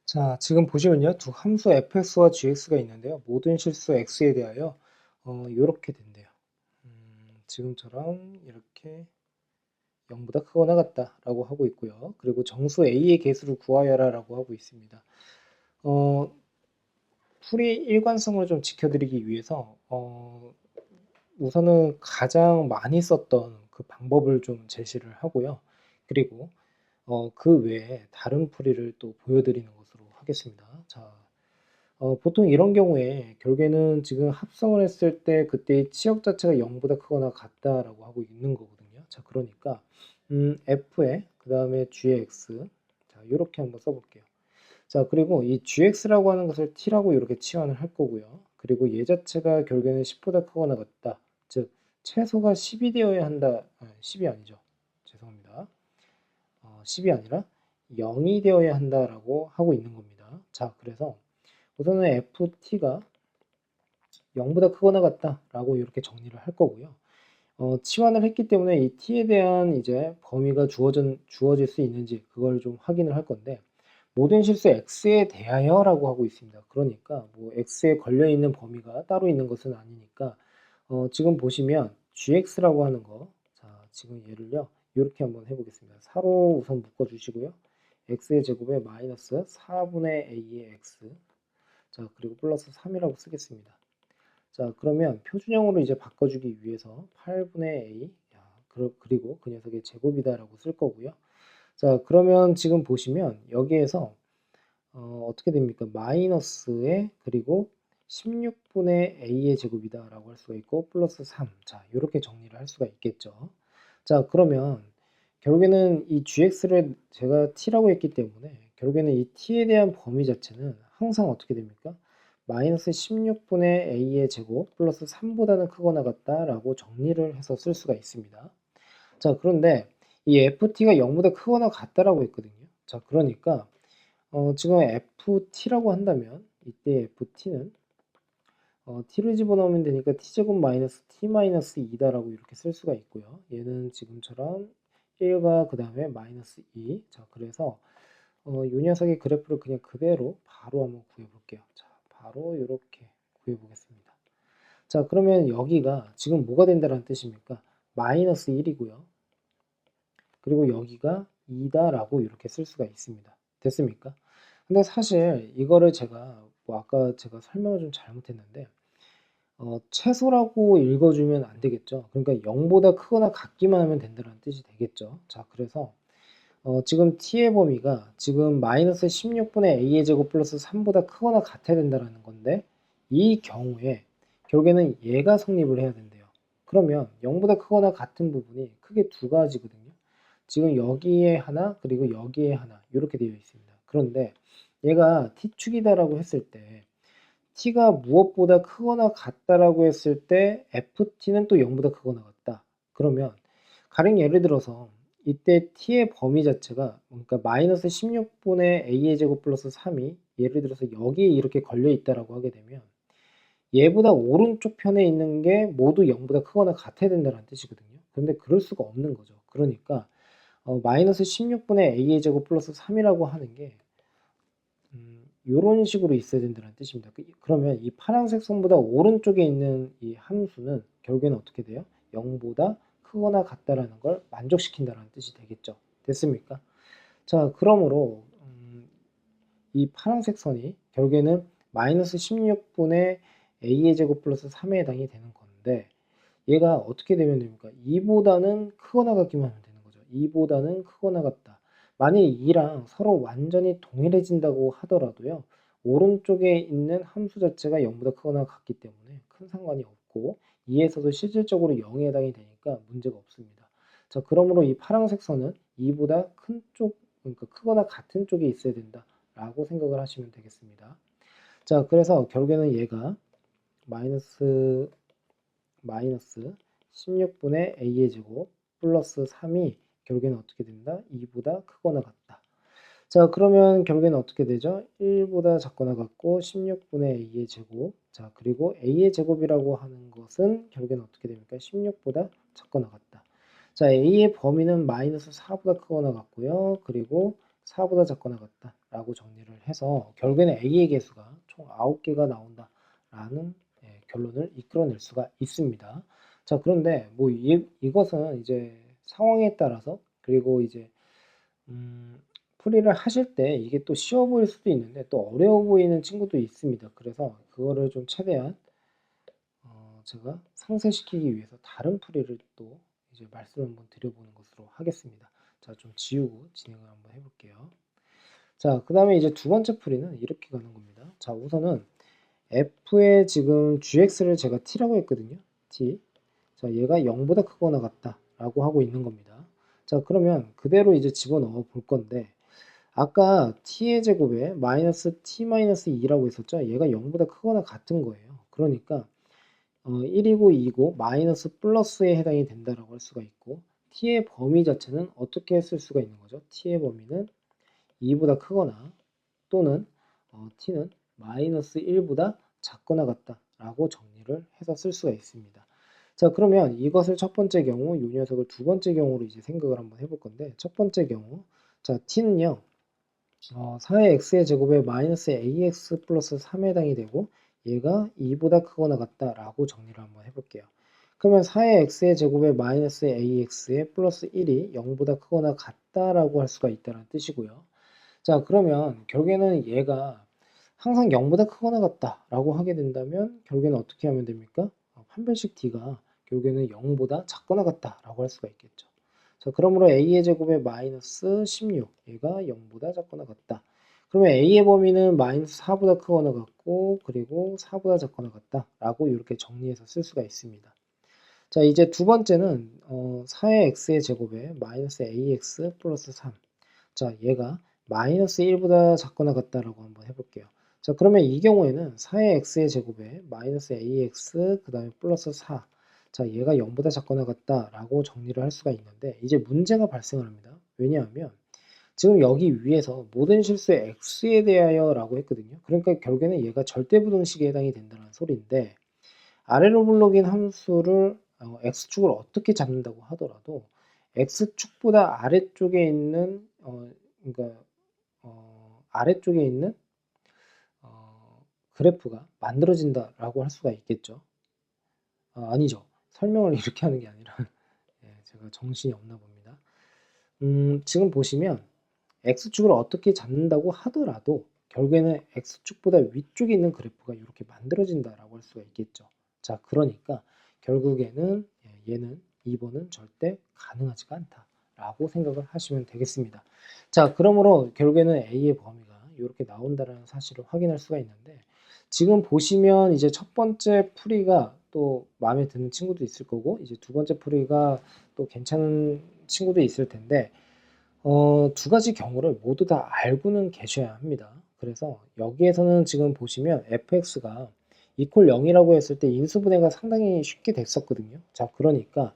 자, 지금 보시면요. 두 함수 fx와 gx가 있는데요. 모든 실수 x에 대하여 요렇게 된대요. 지금처럼 이렇게 0보다 크거나 같다라고 하고 있고요. 그리고 정수 a의 개수를 구하여라라고 하고 있습니다. 어, 풀이 일관성을 좀 지켜드리기 위해서 우선은 가장 많이 썼던 그 방법을 좀 제시를 하고요. 그리고 그 외에 다른 풀이를 또 보여드리는 것으로 하겠습니다. 자, 보통 이런 경우에 결국에는 지금 합성을 했을 때 그때의 치역 자체가 0보다 크거나 같다라고 하고 있는 거거든요. 자, 그러니까 f에 그 다음에 gx 자, 이렇게 한번 써볼게요. 자, 그리고 이 gx라고 하는 것을 t라고 이렇게 치환을 할 거고요. 그리고 얘 자체가 결국에는 10보다 크거나 같다. 즉 최소가 10이 되어야 한다. 10이 아니죠. 죄송합니다. 10이 아니라 0이 되어야 한다라고 하고 있는 겁니다. 자, 그래서 우선은 ft가 0보다 크거나 같다라고 이렇게 정리를 할 거고요. 치환을 했기 때문에 이 t에 대한 이제 범위가 주어질 수 있는지 그걸 좀 확인을 할 건데 모든 실수 x에 대하여라고 하고 있습니다. 그러니까 뭐 x에 걸려 있는 범위가 따로 있는 것은 아니니까 지금 보시면 gx라고 하는 거, 자 지금 얘를요 이렇게 한번 해보겠습니다. 4로 우선 묶어주시고요. x의 제곱에 마이너스 4분의 a의 x, 자 그리고 플러스 3이라고 쓰겠습니다. 자 그러면 표준형으로 이제 바꿔주기 위해서 8분의 a, 그리고 그 녀석의 제곱이다라고 쓸 거고요. 자 그러면 지금 보시면 여기에서 어떻게 됩니까? 마이너스에 그리고 16분의 a의 제곱이다 라고 할 수가 있고 플러스 3. 자 이렇게 정리를 할 수가 있겠죠. 자 그러면 결국에는 이 gx를 제가 t라고 했기 때문에 결국에는 이 t에 대한 범위 자체는 항상 어떻게 됩니까? 마이너스 16분의 a의 제곱 플러스 3보다는 크거나 같다라고 정리를 해서 쓸 수가 있습니다. 자 그런데 이 ft가 0보다 크거나 같다라고 했거든요. 자 그러니까 지금 ft라고 한다면 이때 ft는 t를 집어넣으면 되니까 t제곱 마이너스 t 마이너스 2다라고 이렇게 쓸 수가 있고요. 얘는 지금처럼 1과 그 다음에 마이너스 2. 자, 그래서 이 녀석의 그래프를 그냥 그대로 바로 한번 구해볼게요. 자, 바로 이렇게 구해보겠습니다. 자, 그러면 여기가 지금 뭐가 된다는 뜻입니까? 마이너스 1이고요. 그리고 여기가 2다라고 이렇게 쓸 수가 있습니다. 됐습니까? 근데 사실 이거를 제가 뭐 아까 제가 설명을 좀 잘못했는데 최소라고 읽어주면 안 되겠죠. 그러니까 0보다 크거나 같기만 하면 된다는 뜻이 되겠죠. 자, 그래서 지금 t의 범위가 지금 마이너스 16분의 a의 제곱 플러스 3보다 크거나 같아야 된다는 건데 이 경우에 결국에는 얘가 성립을 해야 된대요. 그러면 0보다 크거나 같은 부분이 크게 두 가지거든요. 지금 여기에 하나 그리고 여기에 하나 이렇게 되어 있습니다. 그런데 얘가 t축이다라고 했을 때 t가 무엇보다 크거나 같다라고 했을 때 ft는 또 0보다 크거나 같다. 그러면 가령 예를 들어서 이때 t의 범위 자체가 그러니까 마이너스 16분의 a의 제곱 플러스 3이 예를 들어서 여기에 이렇게 걸려 있다라고 하게 되면 얘보다 오른쪽 편에 있는 게 모두 0보다 크거나 같아야 된다는 뜻이거든요. 그런데 그럴 수가 없는 거죠. 그러니까 마이너스 16분의 a의 제곱 플러스 3이라고 하는 게 요런 식으로 있어야 된다는 뜻입니다. 그러면 이 파란색 선보다 오른쪽에 있는 이 함수는 결국에는 어떻게 돼요? 0보다 크거나 같다라는 걸 만족시킨다는 뜻이 되겠죠. 됐습니까? 자, 그러므로 이 파란색 선이 결국에는 마이너스 16분의 a의 제곱 플러스 3에 해당이 되는 건데 얘가 어떻게 되면 됩니까? 2보다는 크거나 같기만 하면 되는 거죠. 2보다는 크거나 같다. 만약에 2랑 서로 완전히 동일해진다고 하더라도요. 오른쪽에 있는 함수 자체가 0보다 크거나 같기 때문에 큰 상관이 없고 2에서도 실질적으로 0에 해당이 되니까 문제가 없습니다. 자, 그러므로 이 파란색 선은 2보다 큰 쪽, 그러니까 크거나 같은 쪽에 있어야 된다라고 생각을 하시면 되겠습니다. 자, 그래서 결국에는 얘가 마이너스 16분의 a의 제곱 플러스 3이 결국에는 어떻게 된다? 2보다 크거나 같다. 자 그러면 결국에는 어떻게 되죠? 1보다 작거나 같고 16분의 a의 제곱, 자 그리고 a의 제곱이라고 하는 것은 결국에는 어떻게 됩니까? 16보다 작거나 같다. 자 a의 범위는 마이너스 4보다 크거나 같고요. 그리고 4보다 작거나 같다 라고 정리를 해서 결국에는 A의 개수가 총 9개가 나온다 라는 결론을 이끌어낼 수가 있습니다. 자, 그런데 뭐 이것은 이제 상황에 따라서, 그리고 이제 풀이를 하실 때 이게 또 쉬워 보일 수도 있는데 또 어려워 보이는 친구도 있습니다. 그래서 그거를 좀 최대한 제가 상쇄시키기 위해서 다른 풀이를 또 이제 말씀을 한번 드려보는 것으로 하겠습니다. 자, 좀 지우고 진행을 한번 해볼게요. 자, 그 다음에 이제 두 번째 풀이는 이렇게 가는 겁니다. 자, 우선은 f의 지금 gx를 제가 t라고 했거든요. t. 자, 얘가 0보다 크거나 같다 라고 하고 있는 겁니다. 자, 그러면 그대로 이제 집어넣어 볼 건데, 아까 t의 제곱에 마이너스 t-2라고 했었죠. 얘가 0보다 크거나 같은 거예요. 그러니까 1이고 2고 마이너스 플러스에 해당이 된다라고 할 수가 있고, t의 범위 자체는 어떻게 쓸 수가 있는 거죠? t의 범위는 2보다 크거나 또는 t는 마이너스 1보다 작거나 같다 라고 정리를 해서 쓸 수가 있습니다. 자, 그러면 이것을 첫 번째 경우, 이 녀석을 두 번째 경우로 이제 생각을 한번 해볼 건데, 첫 번째 경우, 자, t는요 4의 x의 제곱에 마이너스 ax 플러스 3에 해당이 되고, 얘가 2보다 크거나 같다 라고 정리를 한번 해볼게요. 그러면 4의 x의 제곱에 마이너스 ax의 플러스 1이 0보다 크거나 같다라고 할 수가 있다는 뜻이고요. 자, 그러면 결국에는 얘가 항상 0보다 크거나 같다라고 하게 된다면 결국에는 어떻게 하면 됩니까? 판별식 d가 결국에는 0보다 작거나 같다라고 할 수가 있겠죠. 자, 그러므로 a의 제곱에 마이너스 16, 얘가 0보다 작거나 같다. 그러면 a의 범위는 마이너스 4보다 크거나 같고, 그리고 4보다 작거나 같다라고 이렇게 정리해서 쓸 수가 있습니다. 자, 이제 두 번째는 4의 x의 제곱에 마이너스 ax 플러스 3. 자, 얘가 마이너스 1보다 작거나 같다라고 한번 해볼게요. 자, 그러면 이 경우에는 4의 x의 제곱에 마이너스 ax 그 다음에 플러스 4. 자, 얘가 0보다 작거나 같다라고 정리를 할 수가 있는데, 이제 문제가 발생을 합니다. 왜냐하면 지금 여기 위에서 모든 실수의 x에 대하여 라고 했거든요. 그러니까 결국에는 얘가 절대부등식에 해당이 된다는 소리인데, 아래로 블록인 함수를 x축을 어떻게 잡는다고 하더라도 x축보다 아래쪽에 있는 그러니까 아래쪽에 있는 그래프가 만들어진다라고 할 수가 있겠죠. 아니죠. 설명을 이렇게 하는 게 아니라 제가 정신이 없나 봅니다. 지금 보시면 x축을 어떻게 잡는다고 하더라도 결국에는 x축보다 위쪽에 있는 그래프가 이렇게 만들어진다라고 할 수가 있겠죠. 자, 그러니까 결국에는 얘는 2번은 절대 가능하지가 않다라고 생각을 하시면 되겠습니다. 자, 그러므로 결국에는 A의 범위가 이렇게 나온다는 사실을 확인할 수가 있는데, 지금 보시면 이제 첫 번째 풀이가 또 마음에 드는 친구도 있을 거고, 이제 두 번째 풀이가 또 괜찮은 친구도 있을 텐데, 두 가지 경우를 모두 다 알고는 계셔야 합니다. 그래서 여기에서는 지금 보시면 fx가 equal 0이라고 했을 때 인수분해가 상당히 쉽게 됐었거든요. 자, 그러니까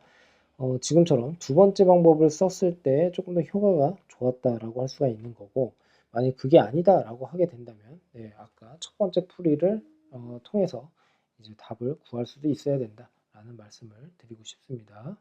지금처럼 두 번째 방법을 썼을 때 조금 더 효과가 좋았다라고 할 수가 있는 거고, 만약 그게 아니다라고 하게 된다면 아까 첫 번째 풀이를 통해서 이제 답을 구할 수도 있어야 된다라는 말씀을 드리고 싶습니다.